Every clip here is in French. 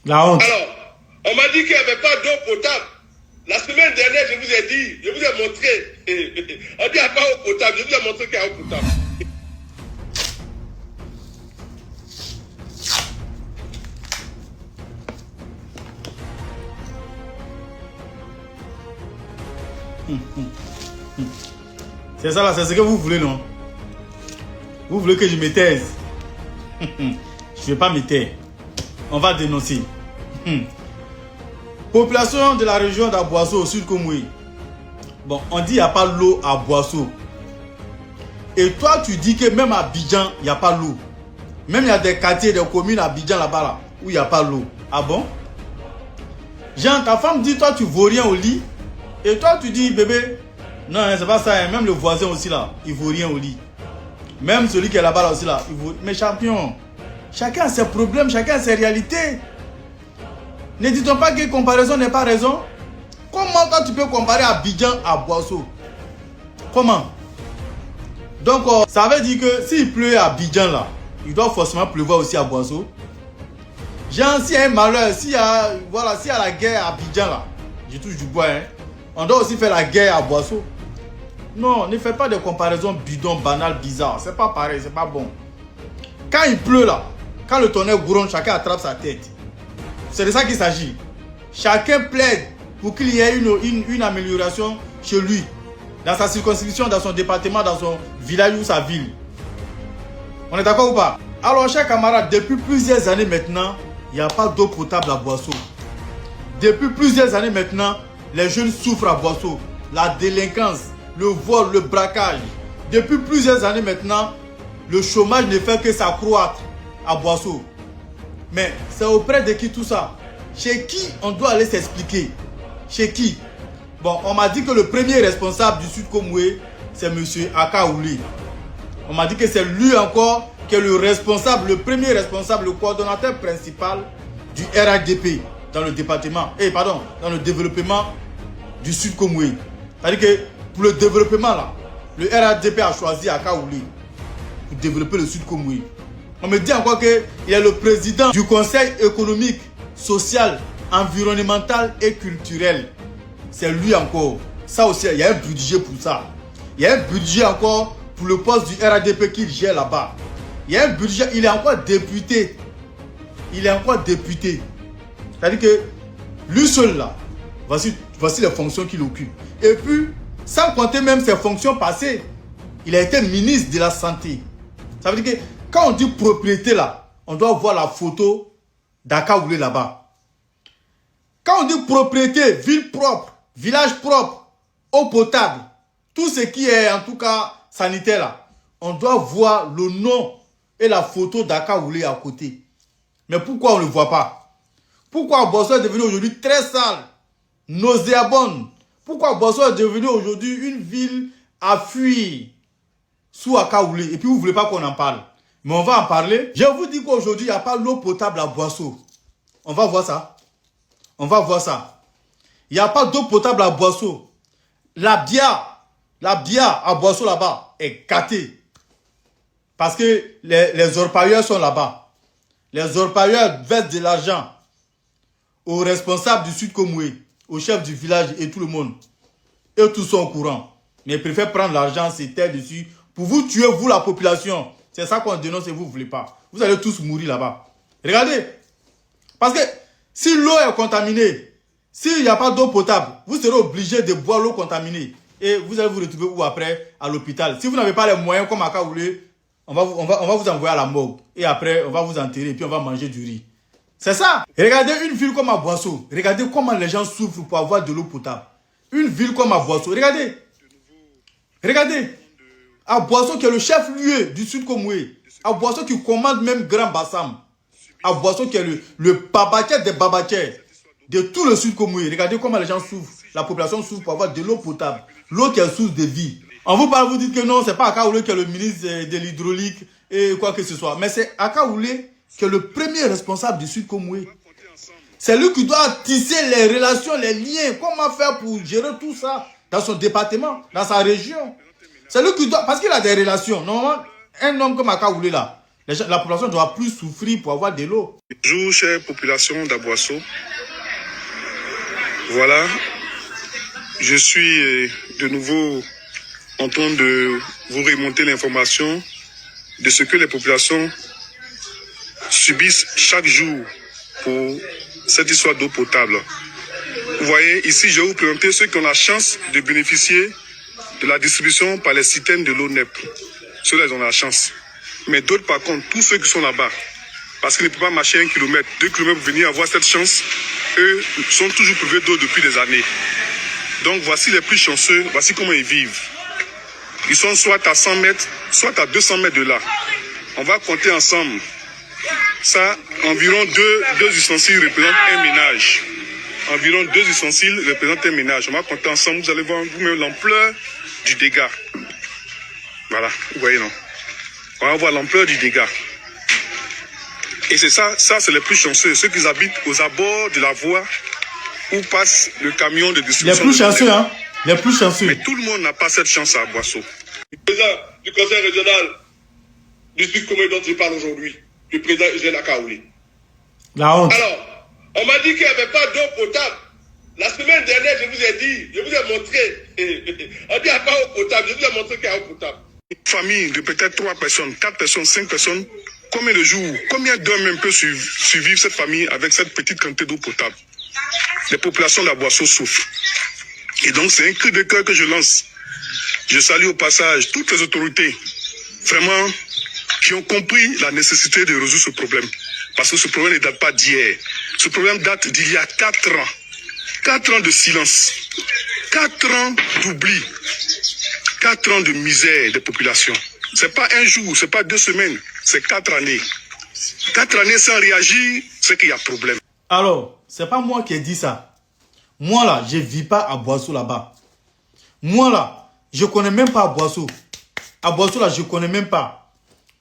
La honte. Alors, on m'a dit qu'il n'y avait pas d'eau potable. La semaine dernière, je vous ai dit, je vous ai montré. On dit qu'il n'y a pas d'eau potable. Je vous ai montré qu'il y a eau potable. C'est ça là, c'est ce que vous voulez, non? Vous voulez que je me taise? Je ne vais pas me taire. On va dénoncer. Population de la région d'Aboasso au sud Komoué. Bon, on dit qu'il n'y a pas l'eau à Boasso. Et toi, tu dis que même à Abidjan, il n'y a pas l'eau. Même il y a des quartiers, des communes à Abidjan là-bas là, où il n'y a pas l'eau. Ah bon? Jean, ta femme dit, toi, tu ne vaux rien au lit. Et toi, tu dis, bébé, non, c'est pas ça. Même le voisin aussi là, il ne vaut rien au lit. Même celui qui est là-bas là aussi là, il vaut... Mais champion, chacun a ses problèmes, chacun a ses réalités. Ne dit-on pas que comparaison n'est pas raison? Comment toi tu peux comparer Abidjan à Boasso? Comment? Donc ça veut dire que s'il pleut à Abidjan là, il doit forcément pleuvoir aussi à Boasso. Genre s'il y a un malheur, s'il y a la guerre à Abidjan là, je touche du bois, hein, on doit aussi faire la guerre à Boasso. Non, ne faites pas de comparaisons bidons, banales, bizarres. C'est pas pareil, c'est pas bon. Quand il pleut là, quand le tonnerre gronde, chacun attrape sa tête. C'est de ça qu'il s'agit. Chacun plaide pour qu'il y ait une amélioration chez lui, dans sa circonscription, dans son département, dans son village ou sa ville. On est d'accord ou pas? Alors, chers camarades, depuis plusieurs années maintenant, il n'y a pas d'eau potable à Boasso. Depuis plusieurs années maintenant, les jeunes souffrent à Boasso. La délinquance, le vol, le braquage. Depuis plusieurs années maintenant, le chômage ne fait que s'accroître à Boasso. Mais c'est auprès de qui tout ça? Chez qui on doit aller s'expliquer? Chez qui? Bon, on m'a dit que le premier responsable du Sud Komoué, c'est M. Akaouli. On m'a dit que c'est lui encore qui est le responsable, le premier responsable, le coordonnateur principal du RADP dans le département, dans le développement du Sud Komoué. C'est-à-dire que pour le développement là, le RADP a choisi Akaouli pour développer le Sud Komoué. On me dit encore qu'il est le président du Conseil économique, social, environnemental et culturel. C'est lui encore. Ça aussi, il y a un budget pour ça. Il y a un budget encore pour le poste du RADP qu'il gère là-bas. Il y a un budget, il est encore député. Il est encore député. C'est-à-dire que lui seul là, voici les fonctions qu'il occupe. Et puis, sans compter même ses fonctions passées, il a été ministre de la Santé. Ça veut dire que quand on dit propriété là, on doit voir la photo d'Akaouli là-bas. Quand on dit propriété, ville propre, village propre, eau potable, tout ce qui est en tout cas sanitaire là, on doit voir le nom et la photo d'Akaouli à côté. Mais pourquoi on ne le voit pas? Pourquoi Boasso est devenu aujourd'hui très sale, nauséabonde? Pourquoi Boasso est devenu aujourd'hui une ville à fuir sous Akaouli? Et puis vous ne voulez pas qu'on en parle. Mais on va en parler. Je vous dis qu'aujourd'hui, il n'y a pas l'eau potable à Boasso. On va voir ça. On va voir ça. Il n'y a pas d'eau potable à Boasso. La bière à Boasso là-bas est gâtée. Parce que les orpailleurs sont là-bas. Les orpailleurs versent de l'argent aux responsables du Sud Komoué, au chef du village et tout le monde. Eux tous sont au courant. Mais ils préfèrent prendre l'argent, se taire dessus, pour vous tuer, vous la population. C'est ça qu'on dénonce et vous ne voulez pas. Vous allez tous mourir là-bas. Regardez. Parce que si l'eau est contaminée, s'il n'y a pas d'eau potable, vous serez obligé de boire l'eau contaminée. Et vous allez vous retrouver où après? À l'hôpital. Si vous n'avez pas les moyens comme Akaouli, on va vous envoyer à la morgue. Et après, on va vous enterrer et puis on va manger du riz. C'est ça. Regardez une ville comme à Boasso. Regardez comment les gens souffrent pour avoir de l'eau potable. Une ville comme à Boasso. Regardez. Regardez. À Boasso qui est le chef-lieu du Sud Komoué. À Boasso qui commande même Grand Bassam. À Boasso qui est le babatier des babatiers de tout le Sud Komoué. Regardez comment les gens souffrent. La population souffre pour avoir de l'eau potable. L'eau qui est source de vie. On vous parle, vous dites que non, c'est pas Akaouli qui est le ministre de l'hydraulique et quoi que ce soit. Mais c'est Akaouli qui est le premier responsable du Sud Komoué. C'est lui qui doit tisser les relations, les liens. Comment faire pour gérer tout ça dans son département, dans sa région. C'est lui qui doit... Parce qu'il a des relations. Normalement, un homme comme Akaouli là, La population ne doit plus souffrir pour avoir de l'eau. Bonjour, chère population d'Aboasso. Voilà, je suis de nouveau en train de vous remonter l'information de ce que les populations subissent chaque jour pour cette histoire d'eau potable. Vous voyez, ici, je vais vous présenter ceux qui ont la chance de bénéficier de la distribution par les citernes de l'eau NEP. Ceux-là, ils ont la chance. Mais d'autres, par contre, tous ceux qui sont là-bas, parce qu'ils ne peuvent pas marcher 1 kilomètre, 2 kilomètres pour venir avoir cette chance, eux sont toujours privés d'eau depuis des années. Donc, voici les plus chanceux, voici comment ils vivent. Ils sont soit à 100 mètres, soit à 200 mètres de là. On va compter ensemble. Ça, environ deux ustensiles représentent un ménage. Environ 2 ustensiles représentent un ménage. On va compter ensemble, vous allez voir vous-même l'ampleur du dégât. Voilà, vous voyez, non? On va voir l'ampleur du dégât. Et c'est ça c'est les plus chanceux, ceux qui habitent aux abords de la voie où passe le camion de distribution. Les plus chanceux, hein? Les plus chanceux. Mais tout le monde n'a pas cette chance à Aboasso. Le président du conseil régional du Sud Commun dont je parle aujourd'hui, le président Eugène Akaouli. La honte. Alors, on m'a dit qu'il n'y avait pas d'eau potable. La semaine dernière, je vous ai dit, je vous ai montré. On dit qu'il n'y a pas d'eau potable, je vous ai montré qu'il y a eau potable. Une famille de peut-être 3 personnes, 4 personnes, 5 personnes, combien de jours, combien d'heures même peut survivre cette famille avec cette petite quantité d'eau potable? Les populations d'Aboasso souffrent. Et donc, c'est un cri de cœur que je lance. Je salue au passage toutes les autorités, vraiment, qui ont compris la nécessité de résoudre ce problème. Parce que ce problème ne date pas d'hier. Ce problème date d'il y a 4 ans. 4 ans de silence. 4 ans d'oubli. 4 ans de misère des populations. C'est pas un jour, c'est pas 2 semaines, c'est 4 années. 4 années sans réagir, c'est qu'il y a problème. Alors, c'est pas moi qui ai dit ça. Moi là, je ne vis pas à Aboasso là-bas. Moi là, je ne connais même pas Aboasso. Aboasso là, je ne connais même pas.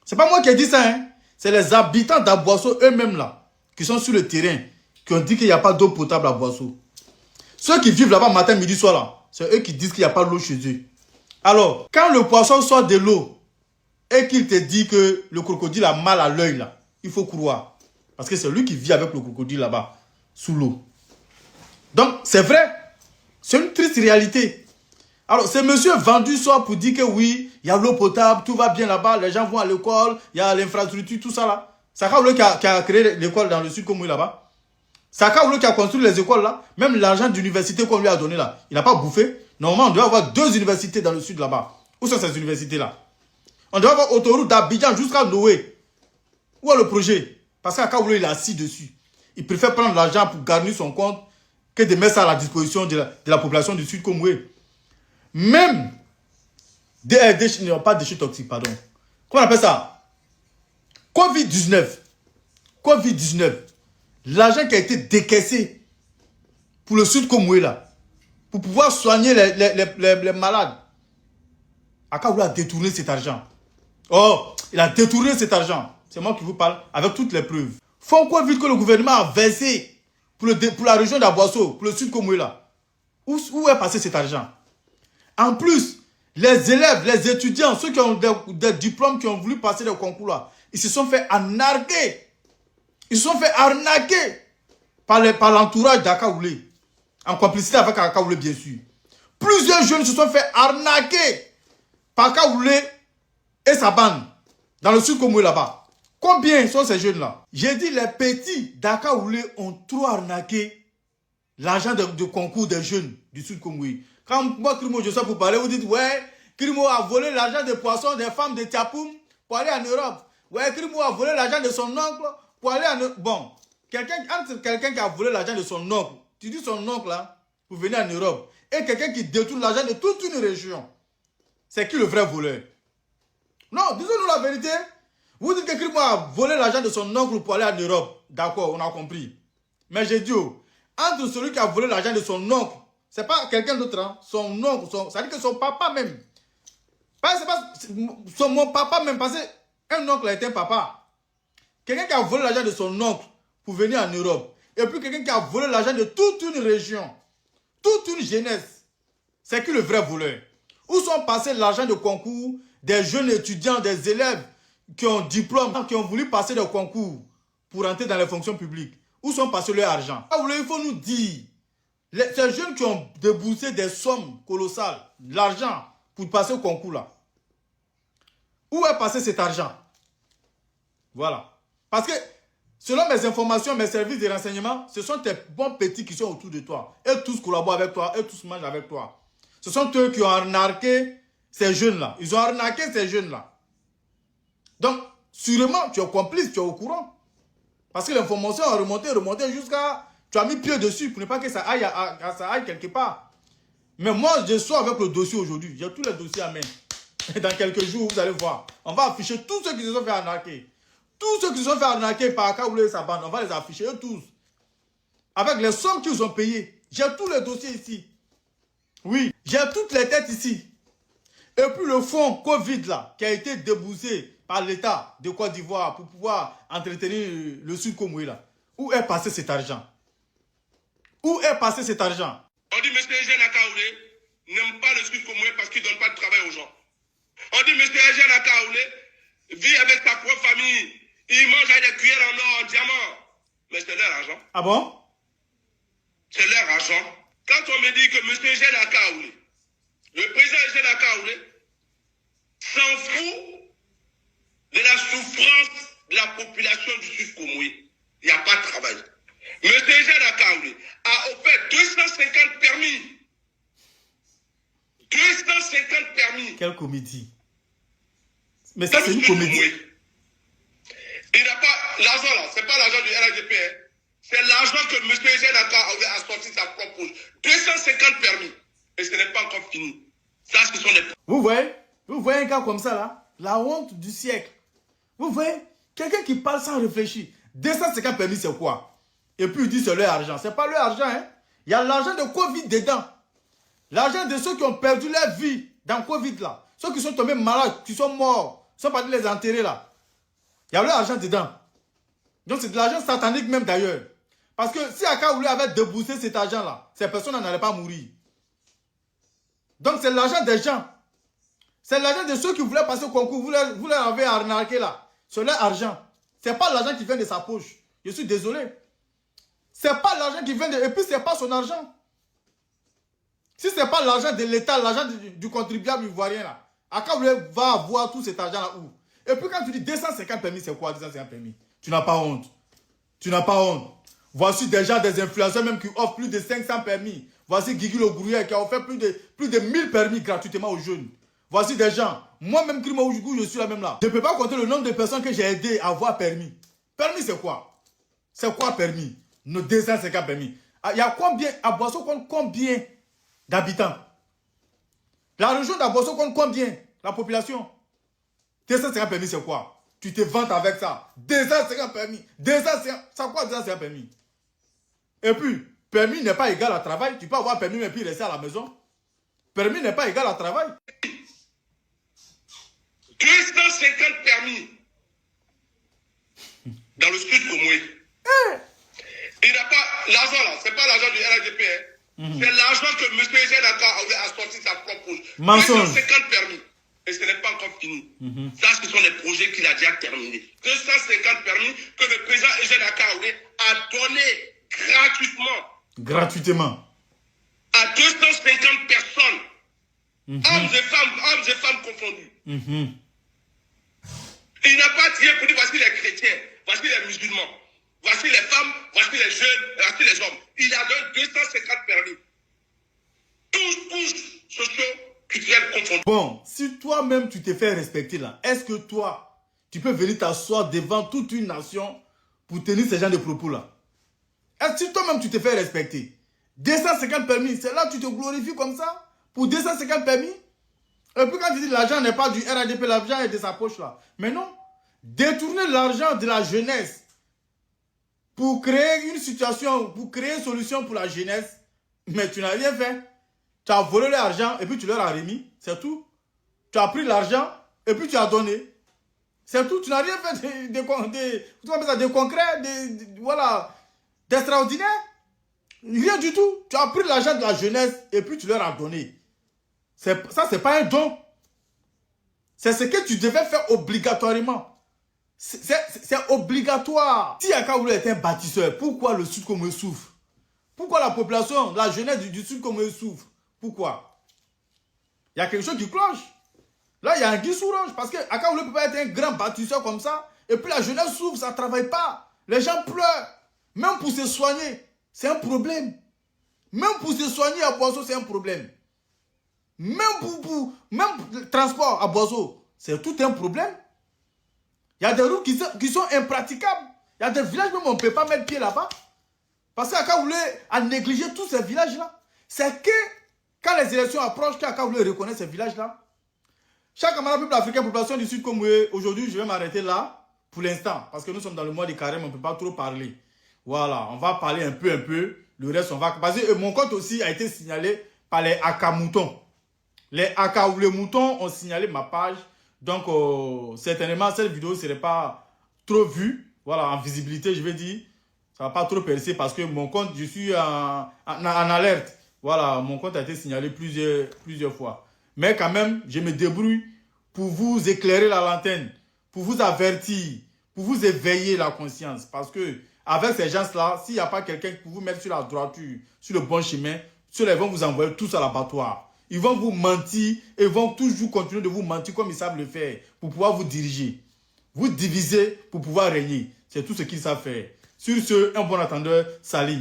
C'est pas moi qui ai dit ça, hein. C'est les habitants d'Aboasso eux-mêmes là, qui sont sur le terrain, qui ont dit qu'il n'y a pas d'eau potable à Aboasso. Ceux qui vivent là-bas matin, midi, soir là, c'est eux qui disent qu'il n'y a pas d'eau chez eux. Alors, quand le poisson sort de l'eau et qu'il te dit que le crocodile a mal à l'œil là, il faut croire. Parce que c'est lui qui vit avec le crocodile là-bas, sous l'eau. Donc, c'est vrai. C'est une triste réalité. Alors, ce monsieur vendu soit pour dire que oui, il y a l'eau potable, tout va bien là-bas, les gens vont à l'école, il y a l'infrastructure, tout ça là. C'est Akaouli qui a créé l'école dans le sud comme là-bas. C'est Akaouli qui a construit les écoles là. Même l'argent d'université qu'on lui a donné là, il n'a pas bouffé. Normalement, on doit avoir 2 universités dans le sud là-bas. Où sont ces universités là? On doit avoir autoroute d'Abidjan jusqu'à Noé. Où est le projet? Parce qu'Akaouli il est assis dessus. Il préfère prendre l'argent pour garnir son compte que de mettre ça à la disposition de la population du sud Komoué. Même pas déchets toxiques, pardon. Comment on appelle ça? Covid-19. Covid-19. L'argent qui a été décaissé pour le sud Komoué là, pour pouvoir soigner les malades. Akaouli a détourné cet argent. Oh, il a détourné cet argent. C'est moi qui vous parle avec toutes les preuves. Faut quoi vite que le gouvernement a versé pour la région d'Aboasso, pour le sud Komoué là. Où est passé cet argent? En plus, les élèves, les étudiants, ceux qui ont des diplômes, qui ont voulu passer des concours là, ils se sont fait arnaquer. Ils se sont fait arnaquer par l'entourage d'Akaouli. En complicité avec Akaouli, bien sûr. Plusieurs jeunes se sont fait arnaquer par Akaouli et sa bande dans le sud Komoué là-bas. Combien sont ces jeunes-là? J'ai dit les petits d'Akaouli ont trop arnaqué l'argent de concours des jeunes du sud Komoué. Quand moi, Krimo, je suis pour parler, vous dites, ouais, Krimo a volé l'argent des poissons des femmes de Tiapoum pour aller en Europe. Ouais, Krimo a volé l'argent de son oncle pour aller en Europe. Bon, entre quelqu'un qui a volé l'argent de son oncle, tu dis son oncle là, pour venir en Europe, et quelqu'un qui détourne l'argent de toute une région, c'est qui le vrai voleur? Non, disons-nous la vérité. Vous dites que Krimo a volé l'argent de son oncle pour aller en Europe. D'accord, on a compris. Mais j'ai dit, entre celui qui a volé l'argent de son oncle, c'est pas quelqu'un d'autre, hein? Son oncle, ça veut dire que son papa même. C'est pas mon papa même, parce qu'un oncle a été un papa. Quelqu'un qui a volé l'argent de son oncle pour venir en Europe. Et puis quelqu'un qui a volé l'argent de toute une région. Toute une jeunesse. C'est qui le vrai voleur? Où sont passés l'argent de concours des jeunes étudiants, des élèves qui ont diplôme, qui ont voulu passer des concours pour entrer dans les fonctions publiques, où sont passés leur argent? Il faut nous dire, ces jeunes qui ont déboursé des sommes colossales, l'argent pour passer au concours là, où est passé cet argent? Voilà. Parce que, selon mes informations, mes services de renseignement, ce sont tes bons petits qui sont autour de toi. Et tous collaborent avec toi, et tous mangent avec toi. Ce sont eux qui ont arnaqué ces jeunes-là. Ils ont arnaqué ces jeunes-là. Donc, sûrement, tu es complice, tu es au courant. Parce que l'information a remonté jusqu'à... Tu as mis pied dessus pour ne pas que ça aille quelque part. Mais moi, je suis avec le dossier aujourd'hui. J'ai tous les dossiers à main. Et dans quelques jours, vous allez voir. On va afficher tous ceux qui se sont fait arnaquer. Tous ceux qui se sont fait arnaquer par Kaoulé et sa bande, on va les afficher, eux tous. Avec les sommes qu'ils ont payées. J'ai tous les dossiers ici. Oui, j'ai toutes les têtes ici. Et puis le fonds Covid là, qui a été déboursé par l'État de Côte d'Ivoire pour pouvoir entretenir le Sud Comoé là. Où est passé cet argent? Où est passé cet argent? On dit M. Eugène Akaoulé n'aime pas le Sud Comoé parce qu'il ne donne pas de travail aux gens. On dit M. Eugène Akaoulé vit avec sa propre famille. Il mange avec des cuillères en or, en diamant. Mais c'est leur argent. Ah bon? C'est leur argent. Quand on me dit que M. Eugène Akaoulé, le président Eugène Akaoulé, s'en fout de la souffrance de la population du Sud Comoé, il n'y a pas de travail. M. Eugène Akaoulé a offert 250 permis. 250 permis. Quelle comédie? Mais ça, c'est une comédie. Il n'a pas l'argent là, c'est pas l'argent du RADP. Hein. C'est l'argent que M. Eugène Akaoulé a sorti sa propre poche. 250 permis. Et ce n'est pas encore fini. Ça, ce sont des... Vous voyez un gars comme ça là? La honte du siècle. Vous voyez? Quelqu'un qui parle sans réfléchir. 250 permis, c'est quoi? Et puis il dit c'est leur argent. C'est pas leur argent, hein? Il y a l'argent de Covid dedans. L'argent de ceux qui ont perdu leur vie dans Covid là. Ceux qui sont tombés malades, qui sont morts, qui sont partis les enterrer là. Il y a leur argent dedans. Donc c'est de l'argent satanique même d'ailleurs. Parce que si Akaoulé avait déboursé cet argent là, ces personnes n'allaient pas mourir. Donc c'est l'argent des gens. C'est l'argent de ceux qui voulaient passer au concours. Vous leur avez arnaqué là. C'est leur argent. C'est pas l'argent qui vient de sa poche. Je suis désolé. C'est pas l'argent qui vient de... Et puis c'est pas son argent. Si c'est pas l'argent de l'État, l'argent du contribuable ivoirien là, Akaoulé va avoir tout cet argent là où? Et puis quand tu dis 250 permis, c'est quoi 250 permis? Tu n'as pas honte. Tu n'as pas honte. Voici déjà des influenceurs même qui offrent plus de 500 permis. Voici Guigui Le Gourrier qui a offert plus de 1000 permis gratuitement aux jeunes. Voici des gens. Moi-même, Krima Oujigou, je suis là même là. Je ne peux pas compter le nombre de personnes que j'ai aidé à avoir permis. Permis, c'est quoi? C'est quoi permis? Nos 250 permis. Il y a combien? À Boisseau compte combien d'habitants? La région d'Aboisseau compte combien? La population? 250 permis, c'est quoi? Tu te vantes avec ça. 250 permis. 250, ça quoi 250 permis? Et puis, permis n'est pas égal à travail. Tu peux avoir permis mais puis rester à la maison. Permis n'est pas égal à travail. 250 permis dans le Sud Comoé. Il n'a pas l'argent là, c'est pas l'argent du RADP. Hein. C'est l'argent que M. Eugène Akaoulé a sorti sa propre poche. 250 permis. Et ce n'est pas encore fini. Ça, ce sont les projets qu'il a déjà terminés. 250 permis que le président Eugène Akaoulé a donné gratuitement. À 250 personnes. Hommes et femmes confondus. Il n'a pas tiré pour dire voici les chrétiens, voici les musulmans, voici les femmes, voici les jeunes, voici les hommes. Il a donné 250 permis. Tous couches sociaux culturels confondus. Bon, si toi-même tu te fais respecter là, est-ce que toi, tu peux venir t'asseoir devant toute une nation pour tenir ce genre de propos là? Est-ce que toi-même tu te fais respecter? 250 permis, c'est là que tu te glorifies comme ça? Pour 250 permis? Et puis quand tu dis l'argent n'est pas du RADP, l'argent est de sa poche là. Mais non. Détourner l'argent de la jeunesse pour créer une situation, pour créer une solution pour la jeunesse, mais tu n'as rien fait. Tu as volé l'argent et puis tu leur as remis. C'est tout. Tu as pris l'argent et puis tu as donné. C'est tout. Tu n'as rien fait de concret, voilà, d'extraordinaire. Rien du tout. Tu as pris l'argent de la jeunesse et puis tu leur as donné. Ça, c'est pas un don. C'est ce que tu devais faire obligatoirement. C'est obligatoire. Si Akaoulé est un bâtisseur, pourquoi le Sud Congo souffre? Pourquoi la population, la jeunesse du Sud Congo souffre? Pourquoi? Il y a quelque chose qui cloche. Là, il y a un guise sous roche. Parce que Akaoulé ne peut pas être un grand bâtisseur comme ça. Et puis la jeunesse souffre, ça ne travaille pas. Les gens pleurent. Même pour se soigner, c'est un problème. Même pour se soigner à Boisseau, c'est un problème. Même même le transport à Boisseau, c'est tout un problème. Il y a des routes qui sont impraticables. Il y a des villages même où on ne peut pas mettre pied là-bas. Parce qu'Akaoulé a négligé tous ces villages-là. C'est que quand les élections approchent, qu'Akaoulé reconnaît ces villages-là. Chaque camarade peuple africain, population du Sud Congo, aujourd'hui, je vais m'arrêter là pour l'instant. Parce que nous sommes dans le mois de carême, on ne peut pas trop parler. Voilà, on va parler un peu. Le reste, on va... Parce que mon compte aussi a été signalé par les Akamoutons. Les Akaoulé moutons ont signalé ma page. Donc, certainement, cette vidéo ne serait pas trop vue. Voilà, en visibilité, je vais dire. Ça ne va pas trop percer parce que mon compte, je suis en alerte. Voilà, mon compte a été signalé plusieurs fois. Mais quand même, je me débrouille pour vous éclairer la lanterne, pour vous avertir, pour vous éveiller la conscience. Parce que avec ces gens-là, s'il n'y a pas quelqu'un pour vous mettre sur la droiture, sur le bon chemin, ceux-là vont vous envoyer tous à l'abattoir. Ils vont vous mentir et vont toujours continuer de vous mentir comme ils savent le faire pour pouvoir vous diriger. Vous diviser pour pouvoir régner. C'est tout ce qu'ils savent faire. Sur ce, un bon attendeur, salut.